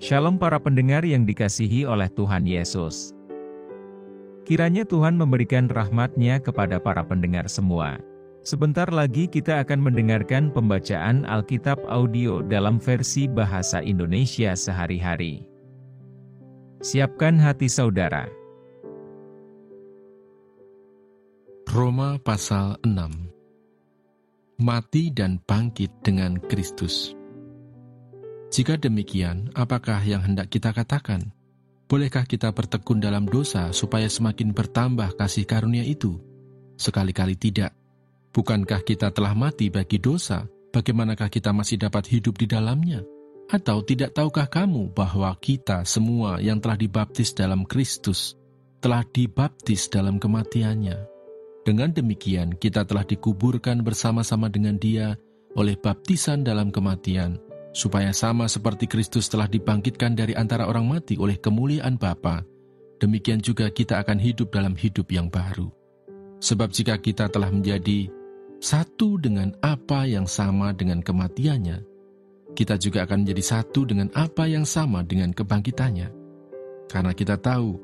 Shalom para pendengar yang dikasihi oleh Tuhan Yesus. Kiranya Tuhan memberikan rahmat-Nya kepada para pendengar semua. Sebentar lagi kita akan mendengarkan pembacaan Alkitab audio dalam versi bahasa Indonesia sehari-hari. Siapkan hati saudara. Roma pasal 6. Mati dan bangkit dengan Kristus. Jika demikian, apakah yang hendak kita katakan? Bolehkah kita bertekun dalam dosa supaya semakin bertambah kasih karunia itu? Sekali-kali tidak. Bukankah kita telah mati bagi dosa? Bagaimanakah kita masih dapat hidup di dalamnya? Atau tidak tahukah kamu bahwa kita semua yang telah dibaptis dalam Kristus telah dibaptis dalam kematiannya? Dengan demikian, kita telah dikuburkan bersama-sama dengan Dia oleh baptisan dalam kematian, supaya sama seperti Kristus telah dibangkitkan dari antara orang mati oleh kemuliaan Bapa, demikian juga kita akan hidup dalam hidup yang baru. Sebab jika kita telah menjadi satu dengan apa yang sama dengan kematiannya, kita juga akan menjadi satu dengan apa yang sama dengan kebangkitannya. Karena kita tahu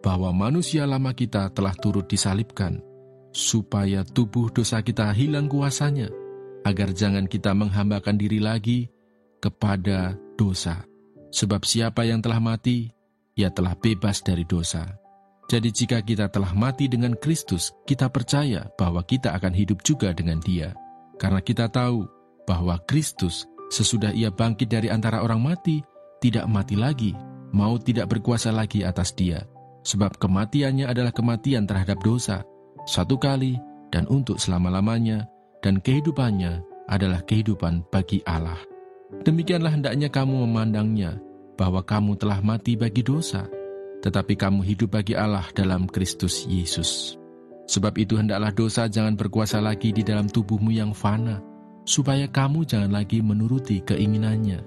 bahwa manusia lama kita telah turut disalibkan, supaya tubuh dosa kita hilang kuasanya, agar jangan kita menghambakan diri lagi kepada dosa. Sebab siapa yang telah mati, ia telah bebas dari dosa. Jadi jika kita telah mati dengan Kristus, kita percaya bahwa kita akan hidup juga dengan Dia. Karena kita tahu bahwa Kristus, sesudah Ia bangkit dari antara orang mati, tidak mati lagi, maut tidak berkuasa lagi atas Dia. Sebab kematiannya adalah kematian terhadap dosa, satu kali dan untuk selama-lamanya, dan kehidupannya adalah kehidupan bagi Allah. Demikianlah hendaknya kamu memandangnya, bahwa kamu telah mati bagi dosa, tetapi kamu hidup bagi Allah dalam Kristus Yesus. Sebab itu hendaklah dosa jangan berkuasa lagi di dalam tubuhmu yang fana, supaya kamu jangan lagi menuruti keinginannya.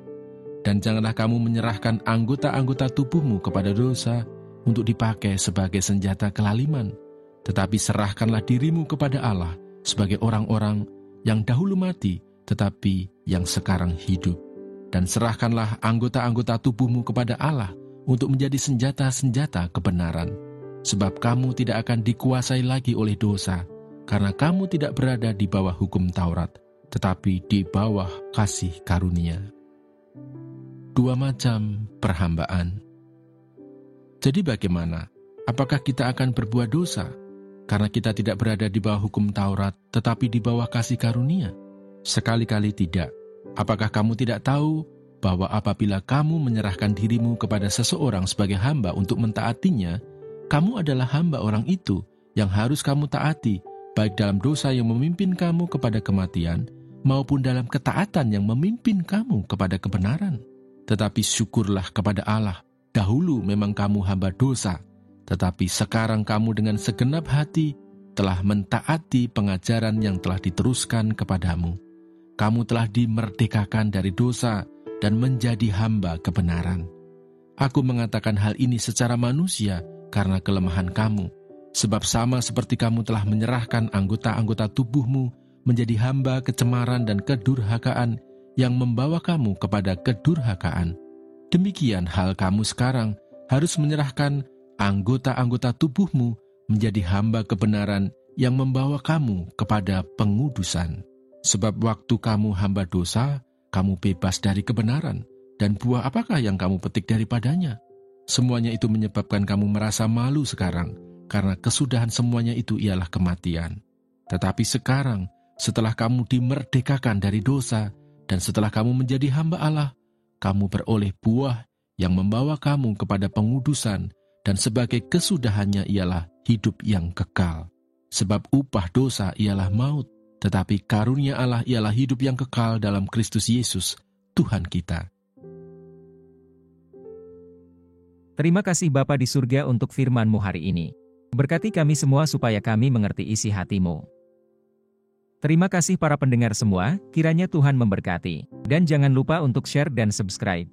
Dan janganlah kamu menyerahkan anggota-anggota tubuhmu kepada dosa untuk dipakai sebagai senjata kelaliman, tetapi serahkanlah dirimu kepada Allah sebagai orang-orang yang dahulu mati, tetapi yang sekarang hidup. Dan serahkanlah anggota-anggota tubuhmu kepada Allah untuk menjadi senjata-senjata kebenaran. Sebab kamu tidak akan dikuasai lagi oleh dosa, karena kamu tidak berada di bawah hukum Taurat, tetapi di bawah kasih karunia. Dua macam perhambaan. Jadi bagaimana? Apakah kita akan berbuat dosa karena kita tidak berada di bawah hukum Taurat, tetapi di bawah kasih karunia? Sekali-kali tidak. Apakah kamu tidak tahu bahwa apabila kamu menyerahkan dirimu kepada seseorang sebagai hamba untuk mentaatinya, kamu adalah hamba orang itu yang harus kamu taati, baik dalam dosa yang memimpin kamu kepada kematian, maupun dalam ketaatan yang memimpin kamu kepada kebenaran. Tetapi syukurlah kepada Allah, dahulu memang kamu hamba dosa, tetapi sekarang kamu dengan segenap hati telah mentaati pengajaran yang telah diteruskan kepadamu. Kamu telah dimerdekakan dari dosa dan menjadi hamba kebenaran. Aku mengatakan hal ini secara manusia karena kelemahan kamu, sebab sama seperti kamu telah menyerahkan anggota-anggota tubuhmu menjadi hamba kecemaran dan kedurhakaan yang membawa kamu kepada kedurhakaan. Demikian hal kamu sekarang harus menyerahkan anggota-anggota tubuhmu menjadi hamba kebenaran yang membawa kamu kepada pengudusan. Sebab waktu kamu hamba dosa, kamu bebas dari kebenaran, dan buah apakah yang kamu petik daripadanya? Semuanya itu menyebabkan kamu merasa malu sekarang, karena kesudahan semuanya itu ialah kematian. Tetapi sekarang, setelah kamu dimerdekakan dari dosa, dan setelah kamu menjadi hamba Allah, kamu beroleh buah yang membawa kamu kepada pengudusan, dan sebagai kesudahannya ialah hidup yang kekal. Sebab upah dosa ialah maut, tetapi karunia Allah ialah hidup yang kekal dalam Kristus Yesus, Tuhan kita. Terima kasih Bapa di surga untuk firman-Mu hari ini. Berkati kami semua supaya kami mengerti isi hati-Mu. Terima kasih para pendengar semua, kiranya Tuhan memberkati. Dan jangan lupa untuk share dan subscribe.